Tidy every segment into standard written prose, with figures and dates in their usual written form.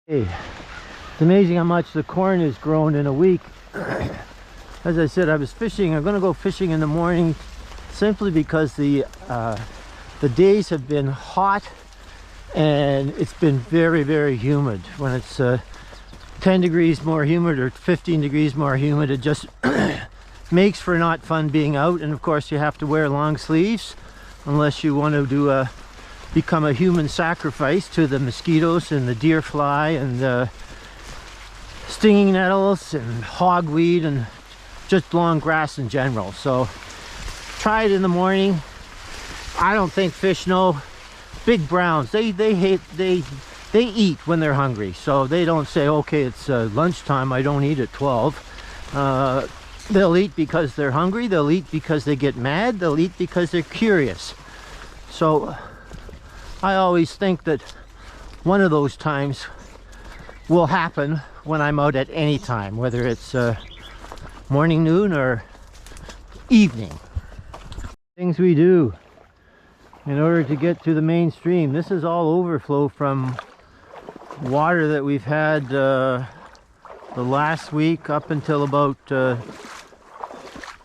Hey, it's amazing how much the corn has grown in a week. As I said, I was fishing. I'm going to go fishing in the morning simply because the days have been hot and it's been very, very humid. When it's 10 degrees more humid or 15 degrees more humid, it just makes for not fun being out. And of course you have to wear long sleeves unless you want to do become a human sacrifice to the mosquitoes and the deer fly and the stinging nettles and hogweed and just long grass in general. So try it in the morning. I don't think fish know. Big browns, they eat when they're hungry, so they don't say, okay, it's lunchtime, I don't eat at 12. They'll eat because they're hungry, they'll eat because they get mad, they'll eat because they're curious. So I always think that one of those times will happen when I'm out at any time, whether it's morning, noon, or evening. Things we do in order to get to the mainstream. This is all overflow from water that we've had the last week up until about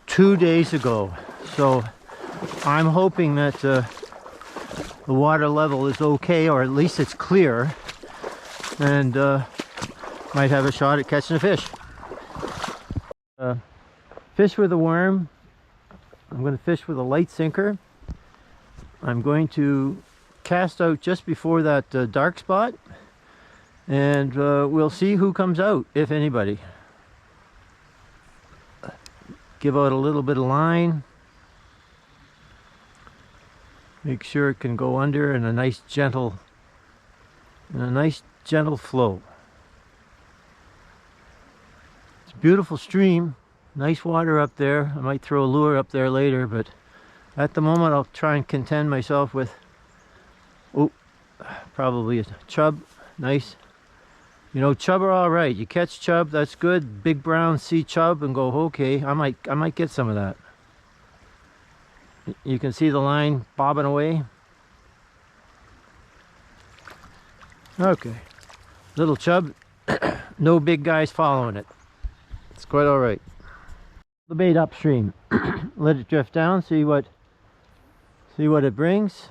2 days ago. So I'm hoping that the water level is okay, or at least it's clear, and might have a shot at catching a fish. Fish with a worm. I'm going to fish with a light sinker. I'm going to cast out just before that dark spot, and we'll see who comes out, if anybody. Give out a little bit of line. Make sure it can go under in a nice gentle flow. It's a beautiful stream, nice water up there. I might throw a lure up there later, but at the moment I'll try and content myself with probably a chub. Nice. You know, chub are all right. You catch chub, that's good. Big brown, see chub and go, okay, I might get some of that. You can see the line bobbing away. Okay, little chub. No big guys following it. It's quite all right. The bait upstream. Let it drift down, see what it brings.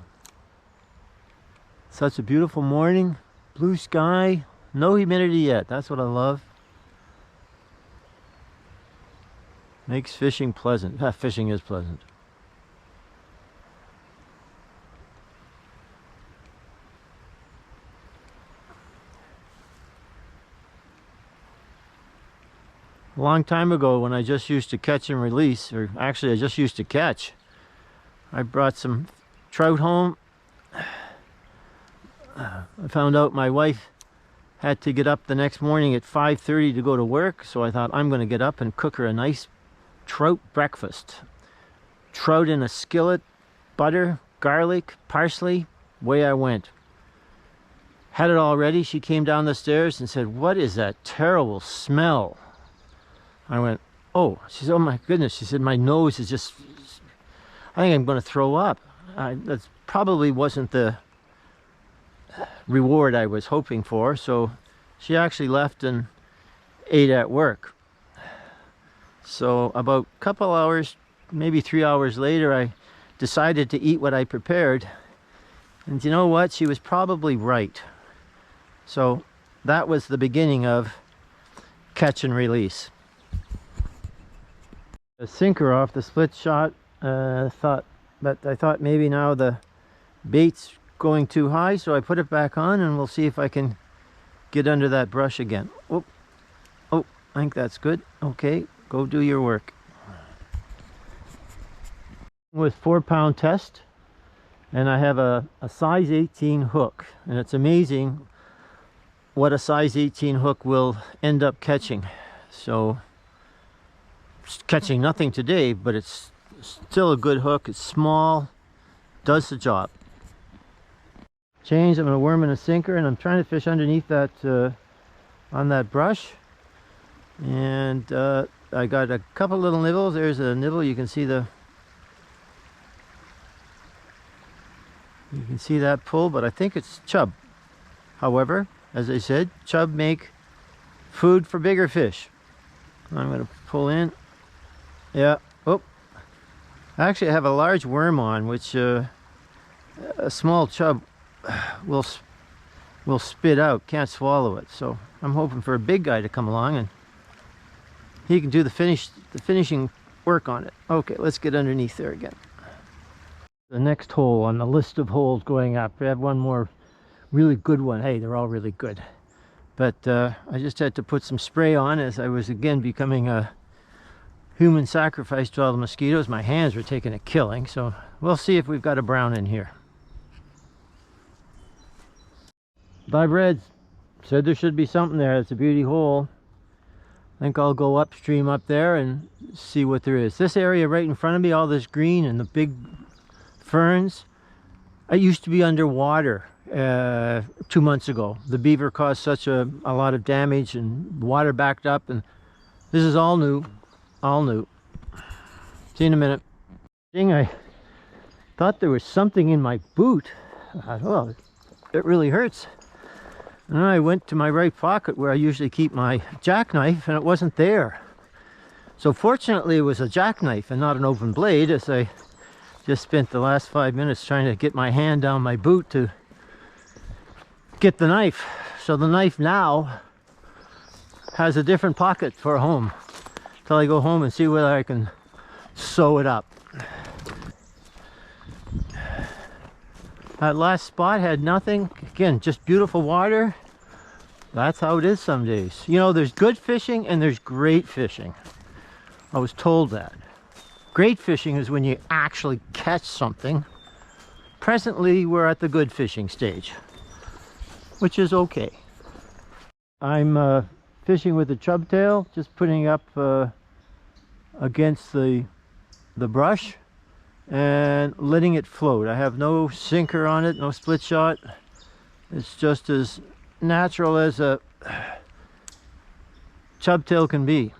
Such a beautiful morning, blue sky, no humidity yet. That's what I love. Makes fishing pleasant. Fishing is pleasant. A long time ago, when I just used to catch and release, or actually I just used to catch, I brought some trout home. I found out my wife had to get up the next morning at 5:30 to go to work, so I thought I'm going to get up and cook her a nice trout breakfast. Trout in a skillet, butter, garlic, parsley, away I went. Had it all ready. She came down the stairs and said, "What is that terrible smell?" I went, "Oh." She said, "Oh my goodness." She said, "My nose is just, I think I'm going to throw up." That probably wasn't the reward I was hoping for, so she actually left and ate at work. So about a couple hours, maybe 3 hours later, I decided to eat what I prepared, and you know what? She was probably right. So that was the beginning of catch and release. A sinker off the split shot. I thought maybe now the bait's going too high, so I put it back on, and we'll see if I can get under that brush again. Oh, I think that's good. Okay, go do your work. With 4-pound test, and I have a size 18 hook, and it's amazing what a size 18 hook will end up catching. So it's catching nothing today, but it's still a good hook. It's small, does the job. Change. I'm going to worm in a sinker, and I'm trying to fish underneath that on that brush, and I got a couple little nibbles. There's a nibble. You can see that pull, but I think it's chub. However, As I said, chub make food for bigger fish. I'm going to pull in. Yeah. Oh, actually I have a large worm on, which a small chub will spit out, can't swallow it. So I'm hoping for a big guy to come along and he can do the finishing work on it. Okay, let's get underneath there again. The next hole on the list of holes going up. We have one more really good one. Hey, they're all really good. But I just had to put some spray on as I was again becoming a human sacrifice to all the mosquitoes. My hands were taking a killing, so we'll see if we've got a brown in here. Dive Reds said there should be something there. It's a beauty hole. I think I'll go upstream up there and see what there is. This area right in front of me, all this green and the big ferns, it used to be underwater 2 months ago. The beaver caused such a lot of damage and water backed up, and this is all new. All new. See you in a minute. I thought there was something in my boot. I thought, well, it really hurts. And then I went to my right pocket where I usually keep my jackknife, and it wasn't there. So fortunately it was a jackknife and not an open blade, as I just spent the last 5 minutes trying to get my hand down my boot to get the knife. So the knife now has a different pocket for home till I go home and see whether I can sew it up. That last spot had nothing. Again, just beautiful water. That's how it is some days. You know, there's good fishing and there's great fishing. I was told that. Great fishing is when you actually catch something. Presently, we're at the good fishing stage, which is okay. I'm fishing with a chub tail, just putting up against the brush and letting it float. I have no sinker on it, no split shot. It's just as natural as a chub tail can be.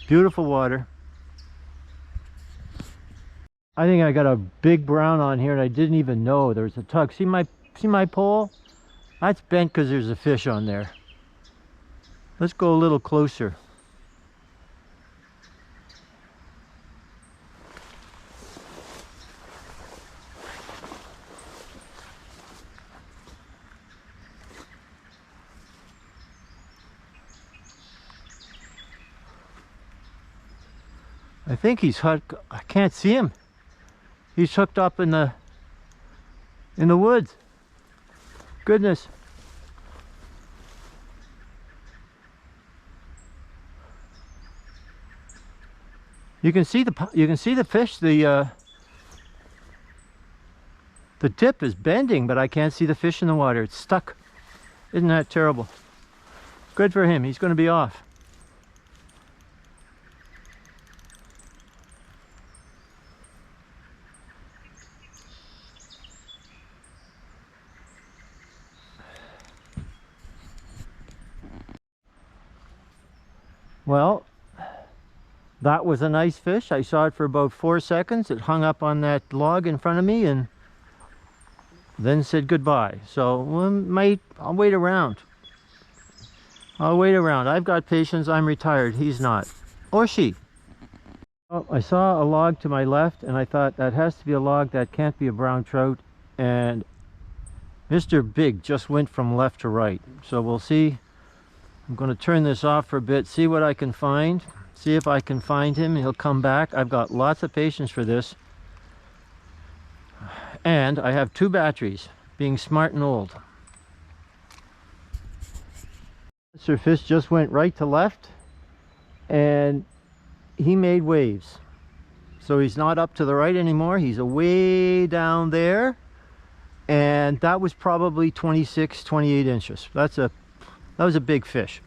Beautiful water. I think I got a big brown on here and I didn't even know there was a tug. See my pole? That's bent because there's a fish on there. Let's go a little closer. I think he's hooked. I can't see him. He's hooked up in the woods. Goodness. You can see the fish. The tip is bending, but I can't see the fish in the water. It's stuck. Isn't that terrible? Good for him. He's going to be off. Well, that was a nice fish. I saw it for about 4 seconds. It hung up on that log in front of me and then said goodbye. So I'll wait around. I'll wait around. I've got patience. I'm retired. He's not. Or she. Well, I saw a log to my left and I thought that has to be a log. That can't be a brown trout. And Mr. Big just went from left to right. So we'll see. I'm going to turn this off for a bit, see what I can find. See if I can find him. He'll come back. I've got lots of patience for this. And I have 2 batteries, being smart and old. Mr. Fish just went right to left and he made waves. So he's not up to the right anymore. He's way down there. And that was probably 26, 28 inches. That was a big fish.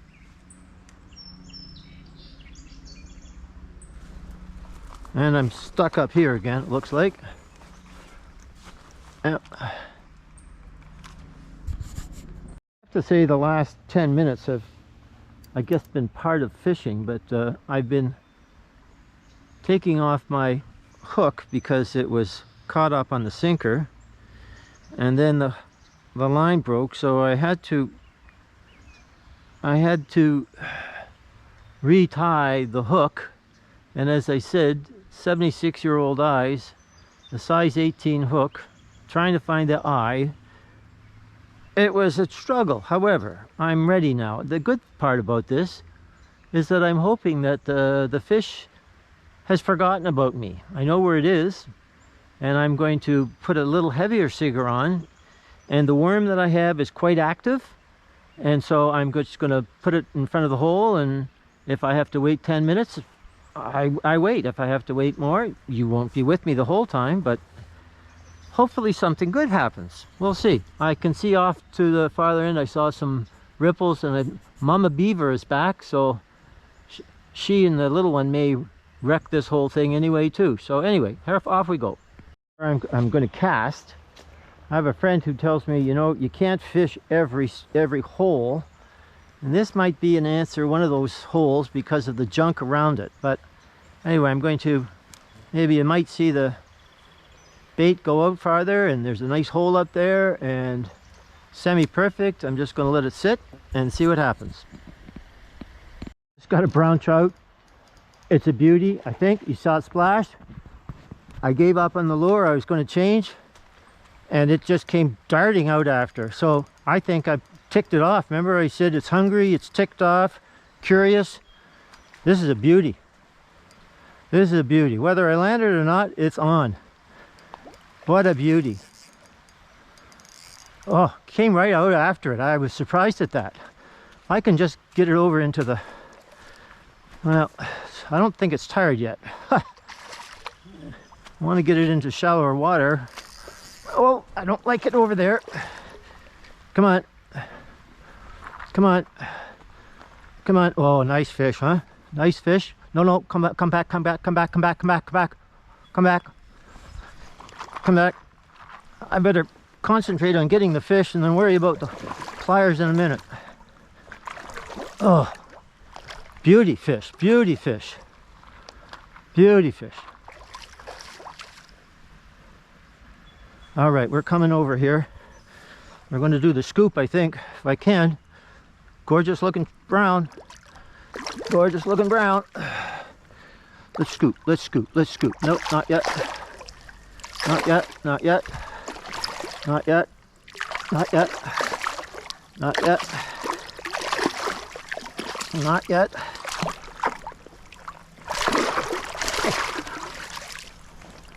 And I'm stuck up here again, it looks like. Yep. I have to say the last 10 minutes have, I guess, been part of fishing, but I've been taking off my hook because it was caught up on the sinker, and then the line broke, so I had to retie the hook. And as I said, 76-year-old eyes, a size 18 hook, trying to find the eye. It was a struggle. However, I'm ready now. The good part about this is that I'm hoping that the fish has forgotten about me. I know where it is, and I'm going to put a little heavier Sigger on, and the worm that I have is quite active, and so I'm just going to put it in front of the hole, and if I have to wait 10 minutes, I wait. If I have to wait more, you won't be with me the whole time, but hopefully something good happens. We'll see. I can see off to the farther end, I saw some ripples, and a mama beaver is back, so she and the little one may wreck this whole thing anyway too. So anyway, off we go. I'm going to cast. I have a friend who tells me, you know, you can't fish every hole, and this might be an answer, one of those holes, because of the junk around it. But anyway, I'm going to, maybe you might see the bait go out farther, and there's a nice hole up there, and semi-perfect. I'm just going to let it sit and see what happens. It's got a brown trout. It's a beauty, I think. You saw it splash. I gave up on the lure. I was going to change, and it just came darting out after. So I think I ticked it off. Remember I said it's hungry, it's ticked off, curious. This is a beauty. This is a beauty. Whether I land it or not, it's on. What a beauty. Oh, came right out after it. I was surprised at that. I can just get it over into the, well, I don't think it's tired yet. I want to get it into shallower water. Oh, I don't like it over there. Come on. Come on. Come on. Oh, nice fish, huh? Nice fish. No, no, come back, come back, come back, come back, come back, come back, come back, come back. Come back. I better concentrate on getting the fish and then worry about the pliers in a minute. Oh, beauty fish, beauty fish, beauty fish. All right, we're coming over here. We're going to do the scoop, I think, if I can. Gorgeous looking brown. Gorgeous looking brown. Let's scoop, let's scoop, let's scoop. Nope, not yet. Not yet, not yet. Not yet. Not yet. Not yet. Not yet.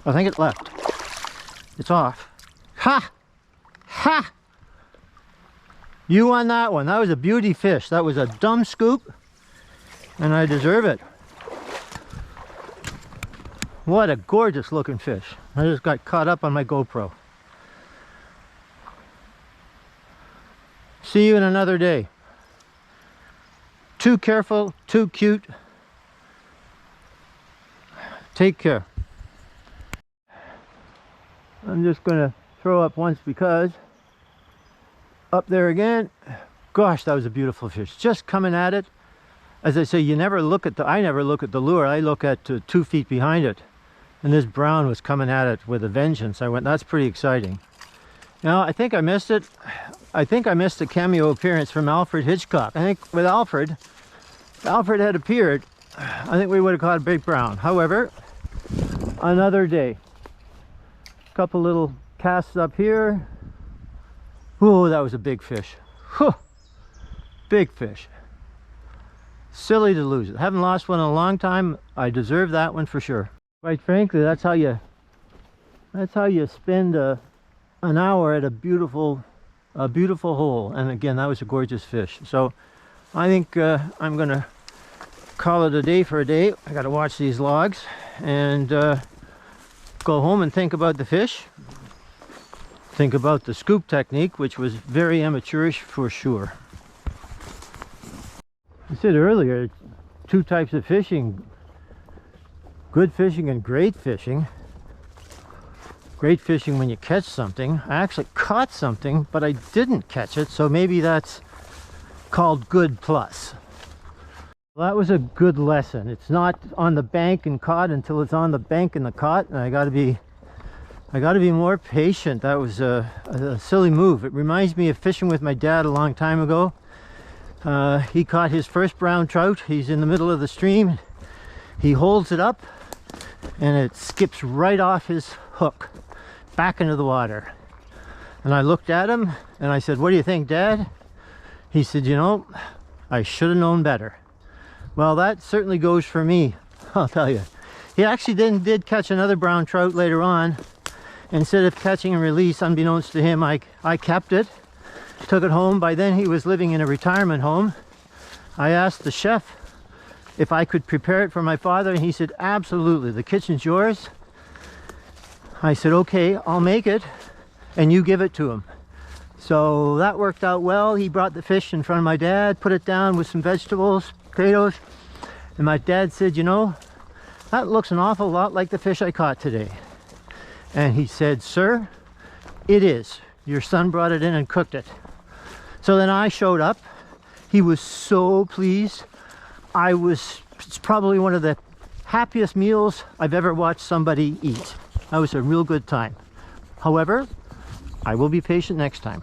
I think it left. It's off. Ha! Ha! You won that one. That was a beauty fish. That was a dumb scoop, and I deserve it. What a gorgeous looking fish. I just got caught up on my GoPro. See you in another day. Too careful, too cute. Take care. I'm just going to throw up once because up there again. Gosh, that was a beautiful fish. Just coming at it. As I say, you never look at the, I never look at the lure. I look at 2 feet behind it. And this brown was coming at it with a vengeance. I went, that's pretty exciting. Now, I think I missed it. I think I missed a cameo appearance from Alfred Hitchcock. I think with Alfred, if Alfred had appeared, I think we would have caught a big brown. However, another day. A couple little casts up here. Oh, that was a big fish. Whew. Big fish. Silly to lose it. Haven't lost one in a long time. I deserve that one for sure. Quite frankly, that's how you spend an hour at a beautiful hole. And again, that was a gorgeous fish. So I think I'm gonna call it a day for a day. I gotta watch these logs and go home and think about the fish. Think about the scoop technique, which was very amateurish for sure. I said earlier, 2 types of fishing. Good fishing and great fishing. Great fishing when you catch something. I actually caught something, but I didn't catch it, so maybe that's called good plus. Well, that was a good lesson. It's not on the bank and caught until it's on the bank and the caught, and I I got to be more patient. That was a silly move. It reminds me of fishing with my dad a long time ago. He caught his first brown trout. He's in the middle of the stream. He holds it up and it skips right off his hook back into the water. And I looked at him and I said, "What do you think, Dad?" He said, "You know, I should have known better." Well, that certainly goes for me, I'll tell you. He actually did catch another brown trout later on. Instead of catching and release, unbeknownst to him, I kept it, took it home. By then he was living in a retirement home. I asked the chef if I could prepare it for my father, and he said, "Absolutely, the kitchen's yours." I said, "Okay, I'll make it and you give it to him." So that worked out well. He brought the fish in front of my dad, put it down with some vegetables, potatoes, and my dad said, "You know, that looks an awful lot like the fish I caught today." And he said, "Sir, it is. Your son brought it in and cooked it." So then I showed up. He was so pleased. It's probably one of the happiest meals I've ever watched somebody eat. That was a real good time. However, I will be patient next time.